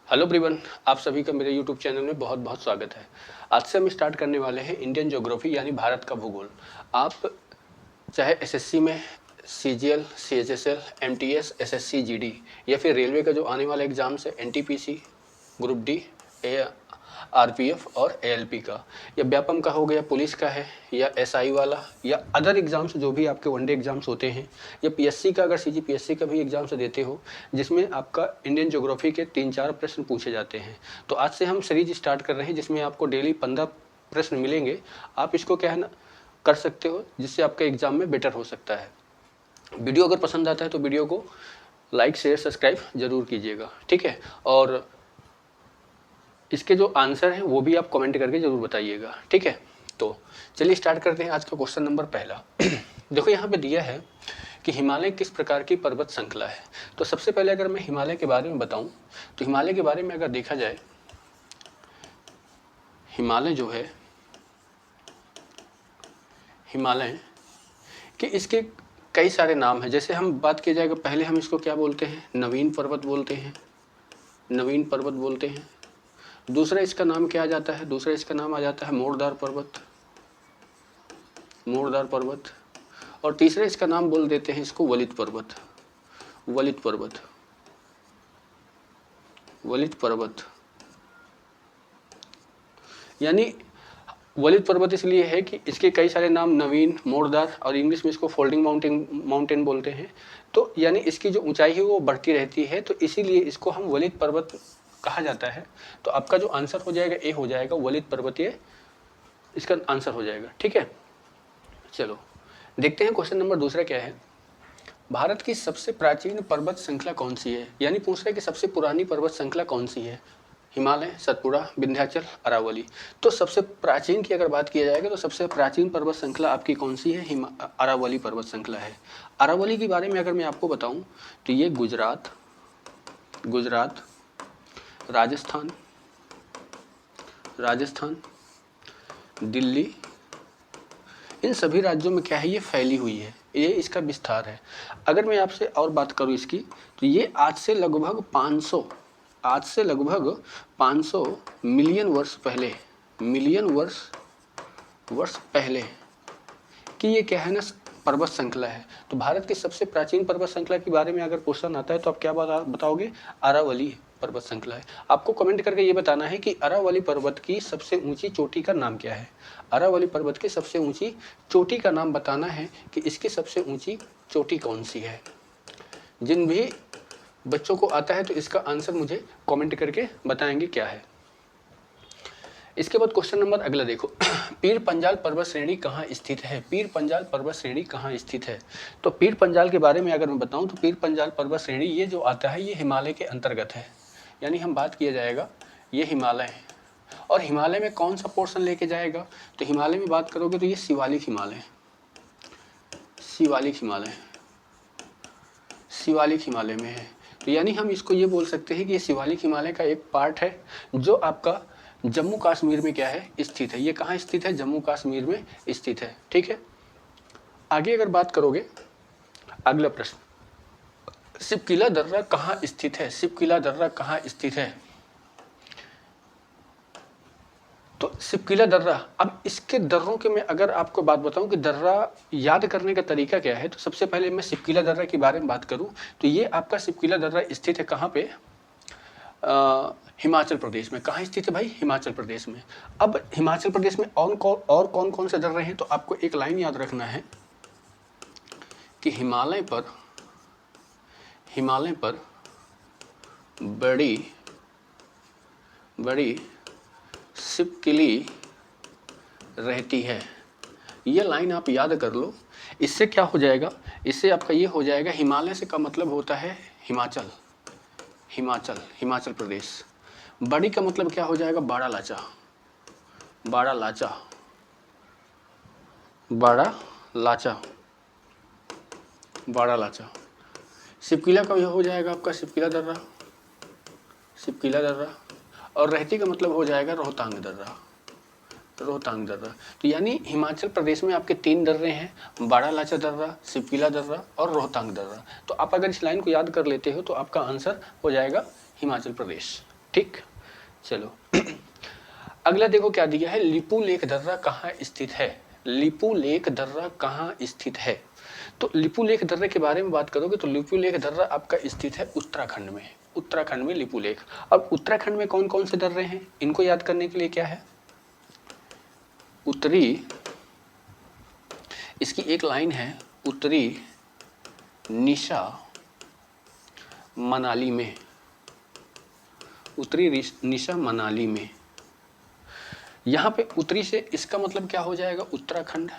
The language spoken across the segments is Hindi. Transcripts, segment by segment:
हेलो एवरीवन, आप सभी का मेरे यूट्यूब चैनल में बहुत बहुत स्वागत है। आज से हम स्टार्ट करने वाले हैं इंडियन ज्योग्राफी यानी भारत का भूगोल। आप चाहे एसएससी में CGL, CHSL, MTS, SSC, GD या फिर रेलवे का जो आने वाला एग्जाम्स है एनटीपीसी, ग्रुप डी, आरपीएफ और एएलपी का, या व्यापम का हो गया, पुलिस का है, या एसआई वाला, या अदर एग्जाम्स जो भी आपके वनडे एग्जाम्स होते हैं, या पीएससी का, अगर सीजीपीएससी का भी एग्जाम्स देते हो जिसमें आपका इंडियन ज्योग्राफी के 3-4 प्रश्न पूछे जाते हैं। तो आज से हम सीरीज स्टार्ट कर रहे हैं जिसमें आपको डेली 15 प्रश्न मिलेंगे। आप इसको क्या है ना कर सकते हो, जिससे आपका एग्जाम में बेटर हो सकता है। वीडियो अगर पसंद आता है तो वीडियो को लाइक, शेयर, सब्सक्राइब जरूर कीजिएगा, ठीक है। और इसके जो आंसर हैं वो भी आप कमेंट करके जरूर बताइएगा, ठीक है। तो चलिए स्टार्ट करते हैं आज का क्वेश्चन नंबर पहला। देखो यहाँ पे दिया है कि हिमालय किस प्रकार की पर्वत श्रृंखला है। तो सबसे पहले अगर मैं हिमालय के बारे में बताऊं तो हिमालय के बारे में अगर देखा जाए, हिमालय जो है, हिमालय कि इसके कई सारे नाम हैं। जैसे हम बात किया जाएगा, पहले हम इसको क्या बोलते हैं, नवीन पर्वत बोलते हैं, नवीन पर्वत बोलते हैं। दूसरा इसका नाम क्या आ जाता है, दूसरा इसका नाम आ जाता है मोरदार पर्वत, मोरदार पर्वत। और तीसरा इसका नाम बोल देते हैं इसको वलित पर्वत, वलित पर्वत, वलित पर्वत। यानी वलित पर्वत इसलिए है कि इसके कई सारे नाम, नवीन, मोरदार, और इंग्लिश में इसको फोल्डिंग माउंटेन बोलते हैं। तो यानी इसकी जो ऊंचाई है वो बढ़ती रहती है, तो इसीलिए इसको हम वलित पर्वत कहा जाता है। तो आपका जो आंसर हो जाएगा ए हो जाएगा, वलित पर्वतीय इसका आंसर हो जाएगा, ठीक है। चलो देखते हैं क्वेश्चन नंबर दूसरा क्या है। भारत की सबसे प्राचीन पर्वत श्रृंखला कौन सी है। यानी पूछ रहे कि सबसे पुरानी पर्वत श्रृंखला कौन सी है। हिमालय, सतपुड़ा, विंध्याचल, अरावली। तो सबसे प्राचीन की अगर बात किया जाएगा तो सबसे प्राचीन पर्वत श्रृंखला आपकी कौन सी है, अरावली पर्वत श्रृंखला है। अरावली के बारे में अगर मैं आपको बताऊं तो ये गुजरात, गुजरात, राजस्थान, राजस्थान, दिल्ली, इन सभी राज्यों में क्या है, ये फैली हुई है, ये इसका विस्तार है। अगर मैं आपसे और बात करूं इसकी तो ये आज से लगभग 500 मिलियन वर्ष पहले, मिलियन वर्ष पहले कि ये क्या है ना पर्वत श्रृंखला है। तो भारत की सबसे प्राचीन पर्वत श्रृंखला के बारे में अगर क्वेश्चन आता है तो आप क्या बताओगे, अरावली पर्वत श्रृंखला है। आपको कमेंट करके ये बताना है कि अरावली पर्वत की सबसे ऊंची चोटी का नाम क्या है। अरावली पर्वत की सबसे ऊंची चोटी का नाम बताना है कि इसकी सबसे ऊंची चोटी कौन सी है। जिन भी बच्चों को आता है तो इसका आंसर मुझे कमेंट करके बताएंगे क्या है। इसके बाद क्वेश्चन नंबर अगला देखो, पीर पंजाल पर्वत श्रेणी कहाँ स्थित है। पीर पंजाल पर्वत श्रेणी कहाँ स्थित है। तो पीर पंजाल के बारे में अगर मैं बताऊं तो पीर पंजाल पर्वत श्रेणी ये जो आता है ये हिमालय के अंतर्गत है। यानी हम बात किया जाएगा ये हिमालय है, और हिमालय में कौन सा पोर्शन लेके जाएगा, तो हिमालय में बात करोगे तो ये शिवालिक हिमालय, शिवालिक हिमालय, शिवालिक हिमालय में है। तो यानी हम इसको ये बोल सकते हैं कि ये शिवालिक हिमालय का एक पार्ट है जो आपका जम्मू कश्मीर में क्या है, स्थित है। ये कहाँ स्थित है, जम्मू कश्मीर में स्थित है, ठीक है। आगे अगर बात करोगे, अगला प्रश्न, सिपकिला दर्रा कहाँ स्थित है। सिपकिला दर्रा कहाँ स्थित है। तो सिपकिला दर्रा, अब इसके दर्रों के मैं अगर आपको बात बताऊं कि दर्रा याद करने का तरीका क्या है, तो सबसे पहले मैं सिपकिला दर्रा के बारे में बात करूं तो ये आपका सिपकिला दर्रा स्थित है कहाँ पे, हिमाचल प्रदेश में। कहाँ स्थित है भाई, हिमाचल प्रदेश में। अब हिमाचल प्रदेश में और कौन कौन से दर्रे हैं, तो आपको एक लाइन याद रखना है कि हिमालय पर बड़ी सिपकिली रहती है। ये लाइन आप याद कर लो। इससे क्या हो जाएगा, इससे आपका ये हो जाएगा, हिमालय से का मतलब होता है हिमाचल, हिमाचल, हिमाचल प्रदेश। बड़ी का मतलब क्या हो जाएगा, बाड़ा लाचा, बाड़ा लाचा, बाड़ा लाचा, बाड़ा लाचा। सिपकिला का यह हो जाएगा आपका सिपकिला दर्रा, सिपकिला दर्रा। और रहती का मतलब हो जाएगा रोहतांग दर्रा, रोहतांग दर्रा। तो यानी हिमाचल प्रदेश में आपके 3 दर्रे हैं, बाड़ा लाचा दर्रा, सिपकिला दर्रा और रोहतांग दर्रा। तो आप अगर इस लाइन को याद कर लेते हो तो आपका आंसर हो जाएगा हिमाचल प्रदेश। ठीक, चलो अगला देखो क्या दिया है, लिपुलेख दर्रा कहाँ स्थित है। लिपुलेख दर्रा कहाँ स्थित है, तो लिपुलेख दर्रे के बारे में बात करोगे तो लिपुलेख दर्रा आपका स्थित है उत्तराखंड में। उत्तराखंड में लिपुलेख। अब उत्तराखंड में कौन कौन से दर्रे हैं, इनको याद करने के लिए क्या है, उत्तरी, इसकी एक लाइन है, उत्तरी निशा मनाली में, उत्तरी निशा मनाली में। यहां पे उत्तरी से इसका मतलब क्या हो जाएगा, उत्तराखंड,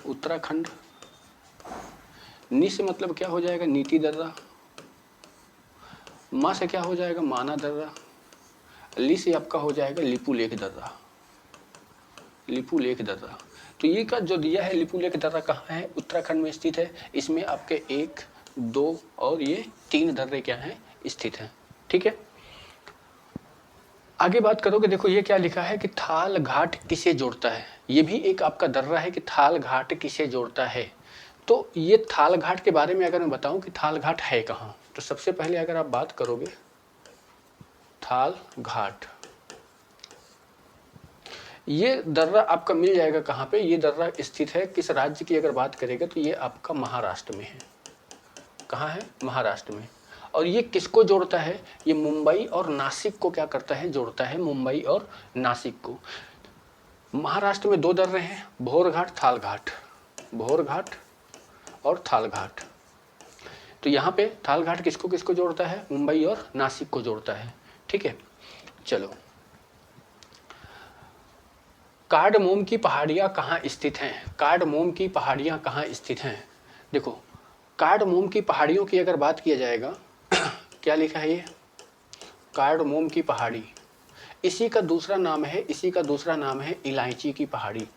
उत्तराखंड। नी से मतलब क्या हो जाएगा, नीति दर्रा। माँ से क्या हो जाएगा, माना दर्रा। ली से आपका हो जाएगा लिपुलेख दर्रा, लिपुलेख दर्रा। तो ये का जो दिया है लिपुलेख दर्रा कहाँ है, उत्तराखंड में स्थित है। इसमें आपके 1, 2 और ये 3 दर्रे क्या हैं, स्थित हैं। ठीक है, आगे बात करोगे, देखो ये क्या लिखा है कि थाल घाट किसे जोड़ता है। ये भी एक आपका दर्रा है कि थाल घाट किसे जोड़ता है। तो ये थाल घाट के बारे में अगर मैं बताऊं कि थाल घाट है कहाँ, तो सबसे पहले अगर आप बात करोगे थाल घाट, ये दर्रा आपका मिल जाएगा कहाँ पे, ये दर्रा स्थित है किस राज्य की अगर बात करेगा तो ये आपका महाराष्ट्र में है। कहाँ है, महाराष्ट्र में। और ये किसको जोड़ता है, ये मुंबई और नासिक को क्या करता है, जोड़ता है, मुंबई और नासिक को। महाराष्ट्र में 2 दर्रे हैं, भोर घाट, थाल घाट, भोर घाट और थाल घाट। तो यहाँ पे थाल घाट किसको किसको जोड़ता है, मुंबई और नासिक को जोड़ता है। ठीक है, चलो कार्डमोम की पहाड़ियाँ कहाँ स्थित हैं, कार्डमोम की पहाड़ियाँ कहाँ स्थित हैं। देखो कार्डमोम की पहाड़ियों की अगर बात किया जाएगा क्या लिखा है ये, कार्डमोम की पहाड़ी, इसी का दूसरा नाम है, इसी का दूसरा नाम है इलायची की पहाड़ी।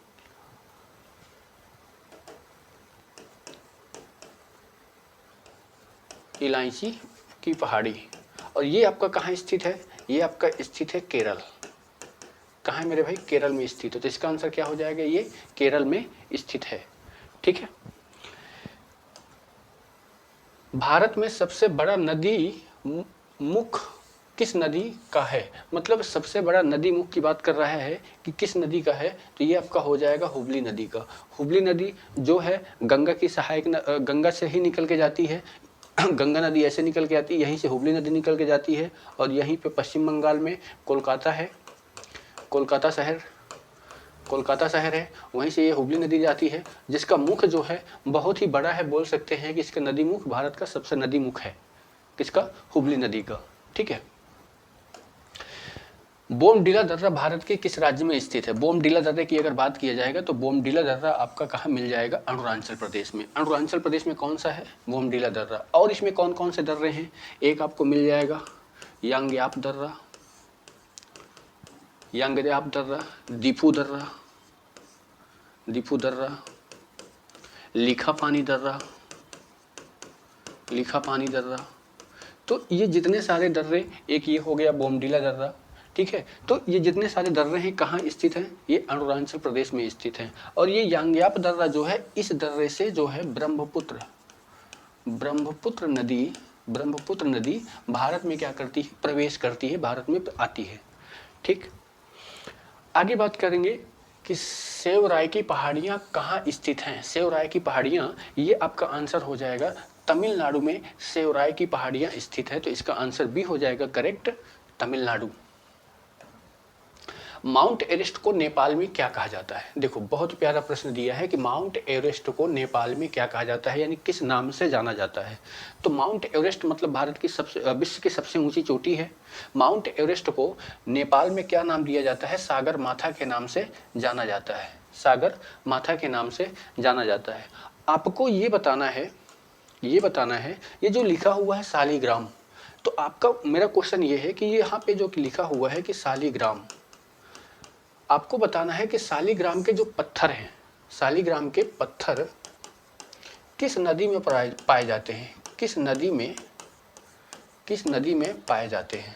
इलायची की पहाड़ी। और ये आपका कहाँ स्थित है, ये आपका स्थित है केरल। कहाँ है मेरे भाई, केरल में स्थित है। तो इसका आंसर क्या हो जाएगा, ये केरल में स्थित है। ठीक है, भारत में सबसे बड़ा नदी मुख किस नदी का है, मतलब सबसे बड़ा नदी मुख की बात कर रहा है कि किस नदी का है, तो ये आपका हो जाएगा हुबली नदी का। हुबली नदी जो है गंगा की सहायक गंगा से ही निकल के जाती है। गंगा नदी ऐसे निकल के आती है, यहीं से हुबली नदी निकल के जाती है। और यहीं पे पश्चिम बंगाल में कोलकाता है, कोलकाता शहर है, वहीं से ये हुबली नदी जाती है, जिसका मुख जो है बहुत ही बड़ा है। बोल सकते हैं कि इसका नदी मुख भारत का सबसे नदी मुख है, किसका, हुबली नदी का। ठीक है, बोमडिला दर्रा भारत के किस राज्य में स्थित है। बोमडिला दर्रे की अगर बात किया जाएगा तो बोमडिला दर्रा आपका कहाँ मिल जाएगा, अरुणाचल प्रदेश में। अरुणाचल प्रदेश में कौन सा है, बोमडिला दर्रा। और इसमें कौन कौन से दर्रे हैं, एक आपको मिल जाएगा यांग्याप दर्रा, यांग्याप दर्रा, दीफू दर्रा, दीफू दर्रा, लिखा पानी दर्रा, लिखा पानी दर्रा। तो ये जितने सारे दर्रे, एक ये हो गया बोमडिला दर्रा। ठीक है, तो ये जितने सारे दर्रे हैं कहाँ स्थित हैं, ये अरुणाचल प्रदेश में स्थित हैं। और ये यांग्याप दर्रा जो है, इस दर्रे से जो है ब्रह्मपुत्र नदी भारत में क्या करती है, प्रवेश करती है, भारत में आती है। ठीक, आगे बात करेंगे कि सेवराय की पहाड़ियाँ कहाँ स्थित हैं। सेवराय की पहाड़ियाँ, ये आपका आंसर हो जाएगा तमिलनाडु में सेवराय की पहाड़ियाँ स्थित है। तो इसका आंसर भी हो जाएगा करेक्ट, तमिलनाडु। माउंट एवरेस्ट को नेपाल में क्या कहा जाता है। देखो बहुत प्यारा प्रश्न दिया है कि माउंट एवरेस्ट को नेपाल में क्या कहा जाता है, यानी किस नाम से जाना जाता है। तो माउंट एवरेस्ट मतलब भारत की विश्व की सबसे ऊंची चोटी है। माउंट एवरेस्ट को नेपाल में क्या नाम दिया जाता है, सागर माथा के नाम से जाना जाता है, सागर माथा के नाम से जाना जाता है। आपको ये बताना है, ये जो लिखा हुआ है शालिग्राम, तो आपका मेरा क्वेश्चन ये है कि ये यहाँ पे जो लिखा हुआ है कि शालिग्राम, आपको बताना है कि शालिग्राम के जो पत्थर हैं, शालिग्राम के पत्थर किस नदी में पाए जाते हैं, किस नदी में पाए जाते हैं।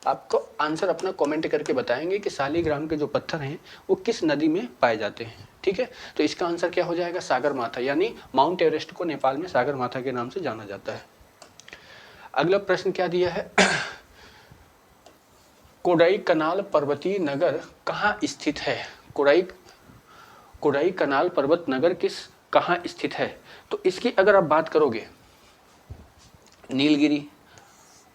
आपको आंसर अपना कमेंट करके बताएंगे कि शालिग्राम के जो पत्थर हैं वो किस नदी में पाए जाते हैं। ठीक है, तो इसका आंसर क्या हो जाएगा, सागर माथा, यानी माउंट एवरेस्ट को नेपाल में सागर माथा के नाम से जाना जाता है। अगला प्रश्न क्या दिया है कोडाई कनाल पर्वतीय नगर कहाँ स्थित है? कोडाई कनाल पर्वत नगर कहाँ स्थित है? तो इसकी अगर आप बात करोगे, नीलगिरी,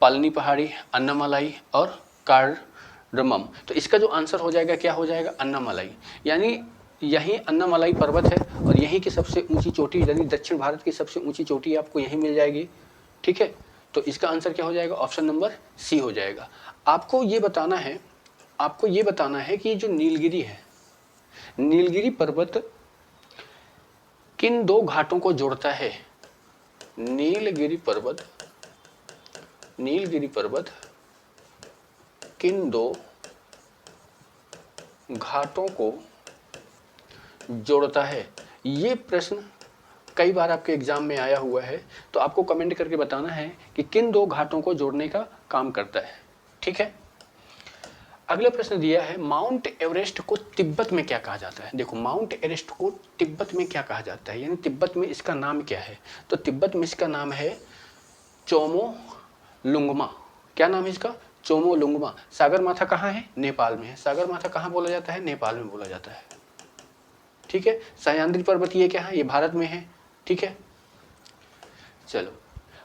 पालनी पहाड़ी, अन्नामलाई और कार्डमम, तो इसका जो आंसर हो जाएगा क्या हो जाएगा? अन्नामलाई। यानी यही अन्नामलाई पर्वत है और यहीं की सबसे ऊंची चोटी, यानी दक्षिण भारत की सबसे ऊंची चोटी आपको यहीं मिल जाएगी। ठीक है, तो इसका आंसर क्या हो जाएगा? ऑप्शन नंबर सी हो जाएगा। आपको ये बताना है कि जो नीलगिरी है, नीलगिरी पर्वत किन दो घाटों को जोड़ता है? नीलगिरी पर्वत किन दो घाटों को जोड़ता है? ये प्रश्न कई बार आपके एग्जाम में आया हुआ है, तो आपको कमेंट करके बताना है कि किन दो घाटों को जोड़ने का काम करता है। ठीक है, अगला प्रश्न दिया है, माउंट एवरेस्ट को तिब्बत में क्या कहा जाता है? देखो, माउंट एवरेस्ट को तिब्बत में क्या कहा जाता है, यानी तिब्बत में इसका नाम क्या है? तो तिब्बत में इसका नाम है चोमोलुंगमा। क्या नाम है इसका? चोमोलुंगमा। सागरमाथा कहाँ है? नेपाल में है। सागरमाथा कहाँ बोला जाता है? नेपाल में बोला जाता है। ठीक है, सह्याद्री पर्वत ये क्या है? ये भारत में है। ठीक है, चलो,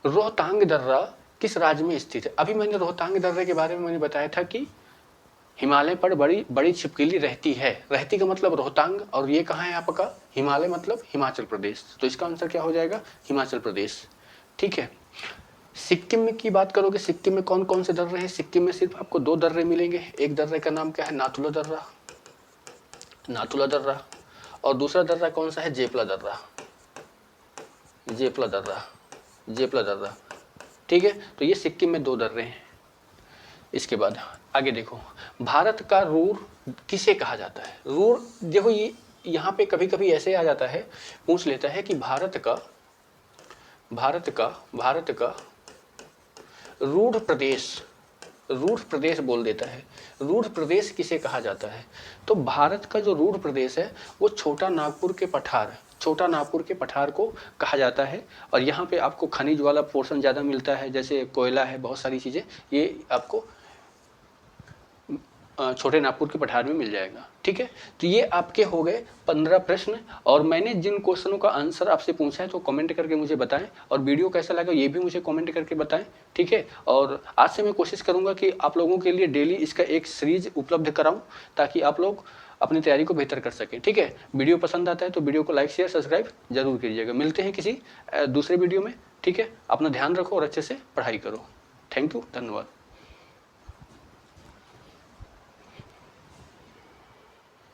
रोहतांग दर्रा किस राज्य में स्थित है? अभी मैंने रोहतांग दर्रे के बारे में मैंने बताया था कि हिमालय पर बड़ी बड़ी छिपकली रहती है। रहती का मतलब रोहतांग, और ये कहाँ है आपका? हिमालय मतलब हिमाचल प्रदेश। तो इसका आंसर क्या हो जाएगा? हिमाचल प्रदेश। ठीक है, सिक्किम में की बात करोगे, सिक्किम में कौन कौन से दर्रे हैं? सिक्किम में सिर्फ आपको दो दर्रे मिलेंगे। एक दर्रे का नाम क्या है? नाथुला दर्रा, और दूसरा दर्रा कौन सा है? जेपला दर्रा। ठीक है, तो ये सिक्किम में दो दर्रे हैं। इसके बाद आगे देखो, भारत का रूर किसे कहा जाता है? रूर, देखो ये यहाँ पे कभी कभी ऐसे आ जाता है, पूछ लेता है कि भारत का रूढ़ प्रदेश बोल देता है। रूढ़ प्रदेश किसे कहा जाता है? तो भारत का जो रूढ़ प्रदेश है वो छोटा नागपुर के पठार को कहा जाता है। और यहाँ पे आपको खनिज वाला पोर्शन ज़्यादा मिलता है, जैसे कोयला है, बहुत सारी चीज़ें, ये आपको छोटे नागपुर के पठार में मिल जाएगा। ठीक है, तो ये आपके हो गए 15 प्रश्न, और मैंने जिन क्वेश्चनों का आंसर आपसे पूछा है तो कमेंट करके मुझे बताएं, और वीडियो कैसा लगा ये भी मुझे कमेंट करके बताएं। ठीक है, और आज से मैं कोशिश करूंगा कि आप लोगों के लिए डेली इसका एक सीरीज उपलब्ध कराऊं, ताकि आप लोग अपनी तैयारी को बेहतर कर सकें। ठीक है, वीडियो पसंद आता है तो वीडियो को लाइक शेयर सब्सक्राइब जरूर कीजिएगा। मिलते हैं किसी दूसरे वीडियो में। ठीक है, अपना ध्यान रखो और अच्छे से पढ़ाई करो। थैंक यू, धन्यवाद।